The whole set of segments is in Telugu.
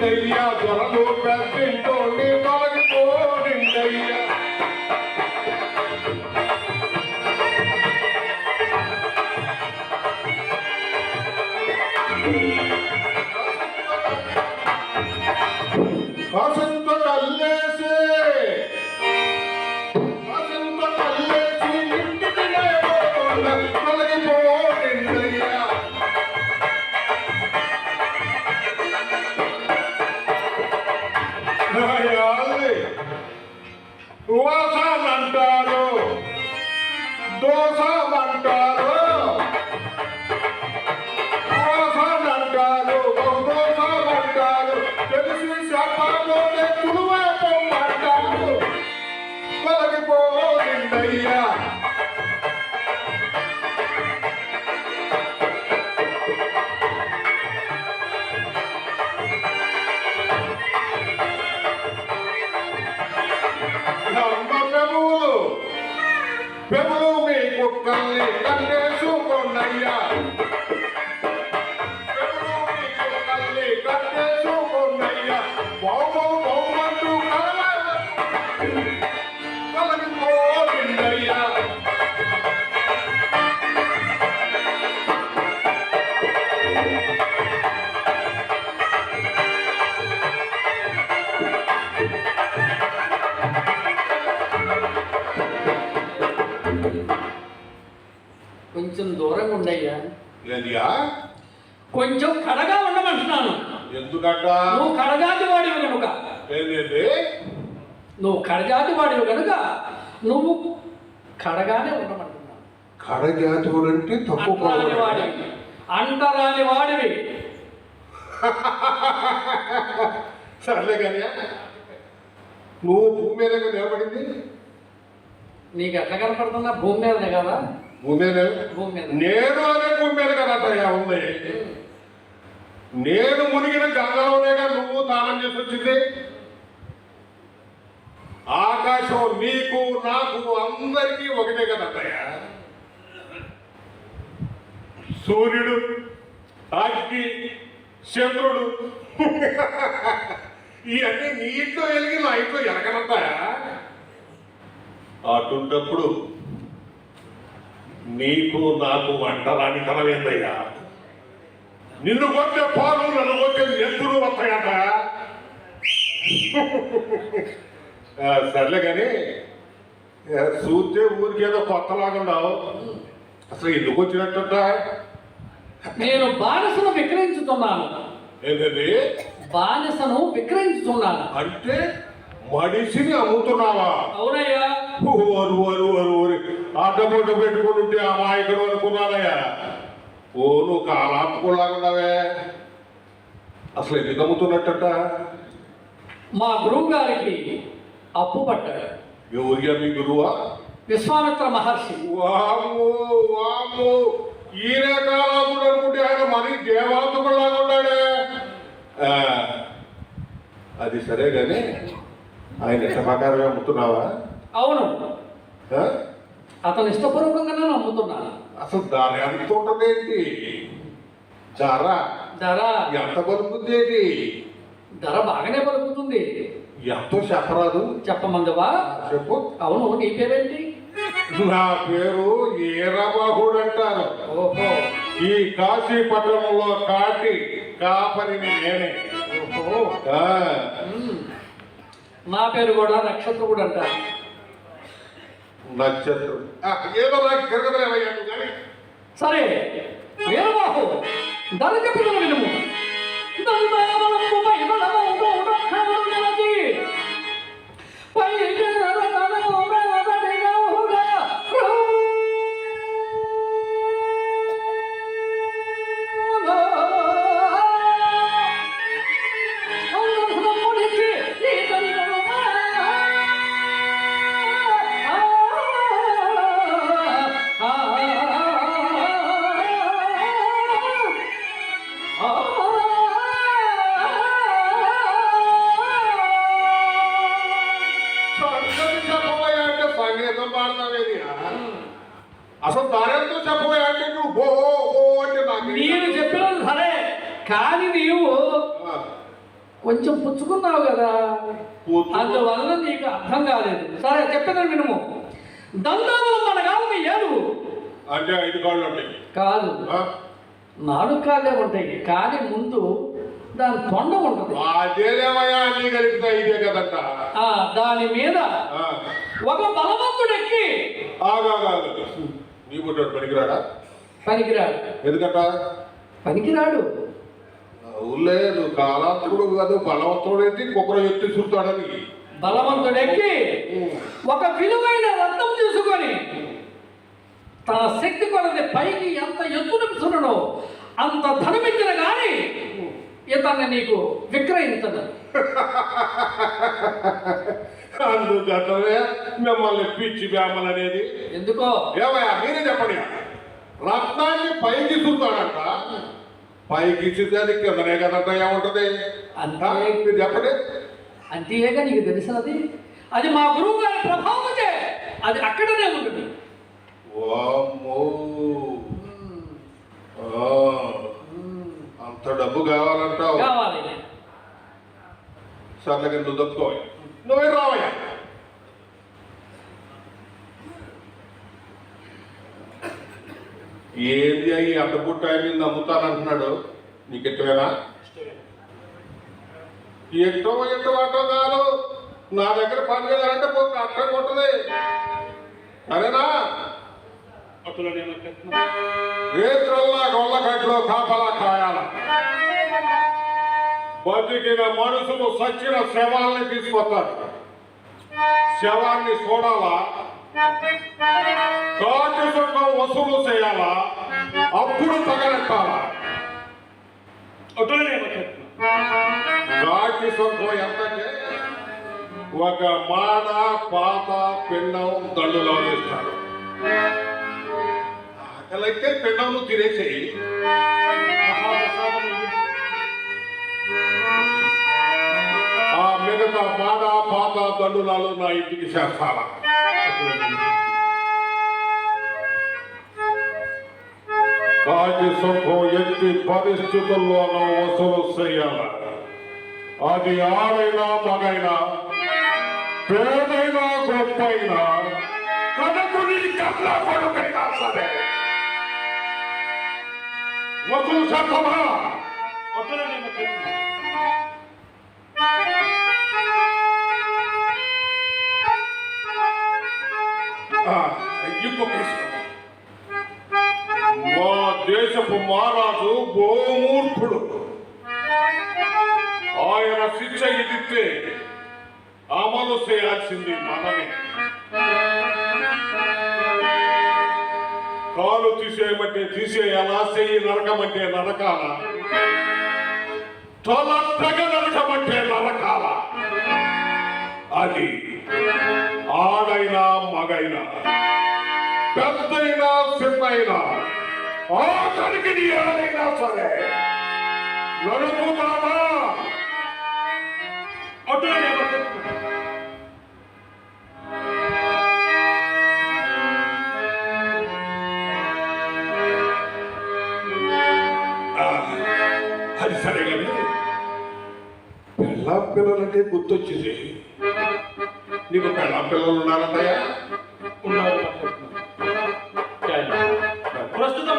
తొలగిపోనిందయ్యా త్వరలో పెద్దింటోని తొలగిపోనిందయ్యా వసంత కల్లేసి ఇంటికి తొలగిపోనిందయ్యా వాసాలంటారు దోసాలంటారు వాసాలంటారు దోసాలంటారు తెలిసి శాపంలోనే తులువైపోమంటారు తొలగిపోయిందయ్యా పెములు మీ కుక్కల్ని కట్టేసుకోండయ్యా పెములు మీ కుక్కల్ని కట్టేసుకోండయ్యా బొమ్మంటూ తొలగిపోయిందయ్యా కొంచెం దూరంగా ఉండయ్యా. ఏదియా కొంచెం కడగా ఉండమంటున్నాను. ఎందుకంట నువ్వు కడగాది వాడివి కనుక. ఏంటండి నువ్వు కడజాతి వాడివి కనుక నువ్వు కడగానే ఉండమంటున్నాను. కడజాతువులు అంటే తప్పు వాడివి, అంటరాని వాడివి. సర్లే కానీ నువ్వు భూమి మీద నిలబడింది నీకు ఎట్లా కనపడుతున్నా? భూమి మీదనే కదా. భూమి మీద భూమి మీద నేను అనే భూమి మీద కదయ్యా ఉంది. నేను మునిగిన గంగలోనేగా నువ్వు తాళం చేసి వచ్చింది. ఆకాశం నీకు నాకు అందరికీ ఒకటే కదయ్యా. సూర్యుడు, అగ్ని, చంద్రుడు ఇవన్నీ నీ ఇంట్లో వెలిగి నా ఇంట్లో ఎలకనంతాయా. అటుంటప్పుడు నీకు నాకు వంటరాని కలవేందయ్యా. నిన్ను కొట్టే పాలు నన్ను కొట్టే ఎత్తులు వస్తాయట. సర్లే కానీ చూస్తే ఊరికేదో కొత్తలాగున్నావు. అసలు ఎందుకు వచ్చినట్ట? నేను బానిసను విక్రయించుతున్నాను. ఏంటండి? బానిసను విక్రయించుతున్నాను అంటే మనిషిని అమ్ముతున్నావా? అవునయ్యా. ఓరు ఓరు ఓరు ఓరి అడ్డబొడ్డ పెట్టుకుని ఉంటే ఆ మాయకుడు అనుకున్నానయ్యా. ఓ నువ్వు కాలాపులాగున్నావే. అసలు ఎందుకు అమ్ముతున్నట్ట? మా గురువు గారికి అప్పు పట్టాడు. ఎవరిగా మీ గురువా? విశ్వామిత్ర మహర్షి. వాము వాము ఈయన కాలాపుడు అనుకుంటే ఆయన మరి దేవాంతకులాగా ఉన్నాడే. అది సరే కానీ ఆయన ఇష్ట ప్రకారమే అమ్ముతున్నావా? అవును, అతను ఇష్టపూర్వకంగానే అమ్ముతున్నాను. అసలు దాని ఎంత ఉంటుందేంటి? ధర ధర ఎంత పలుకుతుంది ఏంటి? ధర బాగానే పలుకుతుంది. ఎంతో చెప్పరాదు? చెప్పమందవా? చెప్పు. అవును, నీ పేరేంటి? నా పేరు ఈరబాహుడు అంటారు. ఓహో. ఈ కాశీపట్నంలో కాపరిని నేనే. ఓహో. నా పేరు కూడా నక్షత్రుడు అంటారు. నక్షత్రం ఏదో నాకు తిరగలేవయ్యాను కానీ సరే వీరబాహు, ధర చెప్పిన వినుము. అసలు దారెంతో చెప్పబోయా అంటే నువ్వు అంటే నాకు నేను చెప్పినది సరే, కానీ నీవు కొంచెం పుచ్చుకున్నావు కదా, అందువల్ల నీకు అర్థం కాలేదు. సరే చెప్పేదని వినుము. దంతాలు మన కాళ్ళకి ఏనుగు అంటే 5 కాళ్ళు ఉంటాయి కాదు, 4 కాళ్ళే ఉంటాయి. కానీ ముందు దాని తొండ ఉంటుంది. అదేదేమయ్యా అన్ని కలిపితే ఇదే కదంట. దాని మీద ఒక బలవంతుడెక్కి నీ పుట్టాడు పనికిరాడా? పనికిరాడు. ఎందుకంట పనికిరాడు? ఊళ్ళే నువ్వు కాలాంతకుడు కాదు, బలవంతుడు ఏంటి కుక్కర ఎత్తి చూస్తాడని. బలవంతుడెక్కి ఒక విలువైన రత్నం తీసుకొని తన శక్తి కొలది పైకి ఎంత ఎత్తున విసురునో అంత ధనమిచ్చిన కానీ ఇతన్ని నీకు విక్రయించదు. అందుకంటే మిమ్మల్ని పిచ్చి బ్యామల్ అనేది. ఎందుకో ఏమయ్యా మీరే చెప్పండి. రత్నాన్ని పైకి చూస్తాడంట, పైకి ఇచ్చేదానికి కిందనే కదంట ఏముంటది మీరు చెప్పండి. అంతేగా నీకు తెలిసినది. అది మా గురువు గారి ప్రభావమే, అది అక్కడనే ఉంటుంది. అంత డబ్బు కావాలంటావు? కావాలి. సర్లే నువ్వు దొక్కుకోవాలి, నువ్వే రావయ్యా. ఏంది అయ్యి అడ్డపుట్ట ఆయన నమ్ముతానంటున్నాడు. నీకు ఎట్టువేనా? ఎట్టో అటో కాదు, నా దగ్గర పని చేయాలంటే పోతే అట్టం కొట్టది. సరేనా? రేత్రల్లా గొల్ల కట్లో కాపలా కాయాల. బతికిన మనుషులు సచ్చిన శవాల్ని తీసుకొస్తారు. శవాన్ని చూడాలా, కాటు సుఖం వసూలు చేయాలా, అప్పుడు తగలెట్టాలా. కాటి సుఖం ఎంతంటే ఒక మాడ పాత పిండం దండులో వేస్తాడు. ఆకలైతే పిండం తినేసేయి. ఆ మిగతా మాడ పాత దండులాలు నా ఇంటికి చేస్తారా. కాటి సుఖం ఎట్టి పరిస్థితుల్లోనూ వసూలు చేయాల. అది ఆడైనా మగైనా, పేదైనా గొప్పైనా, కనకుని కన్నా కొడుకైనా సరే వసూలు చేస్తామా? ఇంకొక మా దేశపు మహారాజు బోమూర్ఖుడు. ఆయన శిక్ష ఇదిస్తే అమలు చేయాల్సింది మనమే. కాలు తీసేయమంటే తీసేయాలా, చెయ్యి నరకమంటే నరకాలా, తల తెగ నరకమంటే నరకాలా. అది ఆడైనా మగైనా, పెద్దైనా చిన్నైనా, ఆఖరికి ఏదైనా సరే నడుపుతావా? అది సరే కానీ పెళ్ళాం పిల్లలంటే గుర్తొచ్చింది. నీకు పెళ్ళాం పిల్లలు ఉన్నారంటయ్యా? ప్రస్తుతం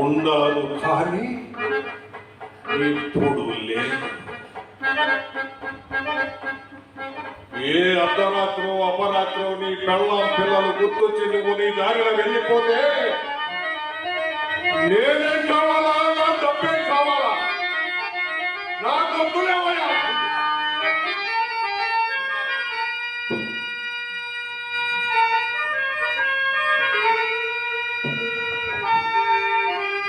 ఉన్నారు కానీ ఇప్పుడు లేదు. ఏ అర్ధరాత్రో అపరాత్రో నీ పెళ్ళాం పిల్లలు గుర్తొచ్చి నువ్వు నీ దారిలో వెళ్ళిపోతే నేనేం కావాలా? నా డబ్బేం కావాలా? నా డబ్బులేవయ్యా?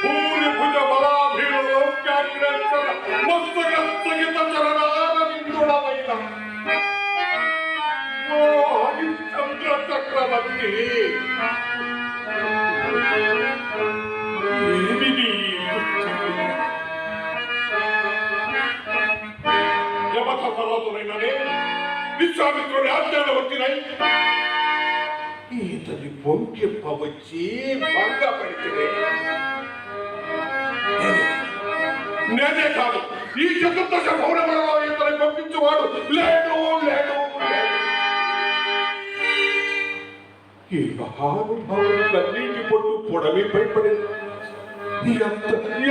భూమి భుజ బలాభీలో మస్తక స్థగిత చరణారవిందుడమైన ఓ హరిశ్చంద్ర చక్రవర్తి, విశ్వామిత్రుడి ఆజ్ఞలు వచ్చినాయి. ఈతని పొంకిప్పవచ్చి భంగపడితే నేనే కాదు ఈ చతుర్దశ పౌరములలో ఇతని పంపించేవాడు లేడు లేడు లేడు. ఈ మహానుభావుడు కన్నీటి పొట్టు పొడమిపై పడింది.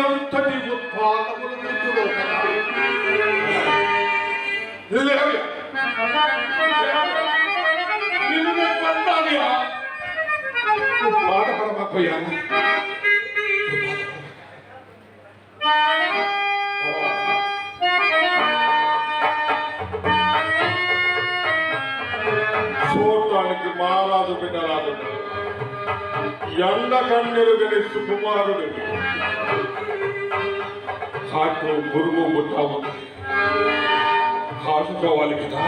ఎంతటి ఉత్పాదములు మిత్రుడు కదా. లేవయ్యా. నిన్ను నేను పంపాలియా. బాధపడమాకయ్యా. చూడటానికి మహారాజు బిడ్డరాజు ఎండ కన్నెరుగని సుకుమారుడు కాటు గురువు బుట్టావు కాసుకోవాలి కదా.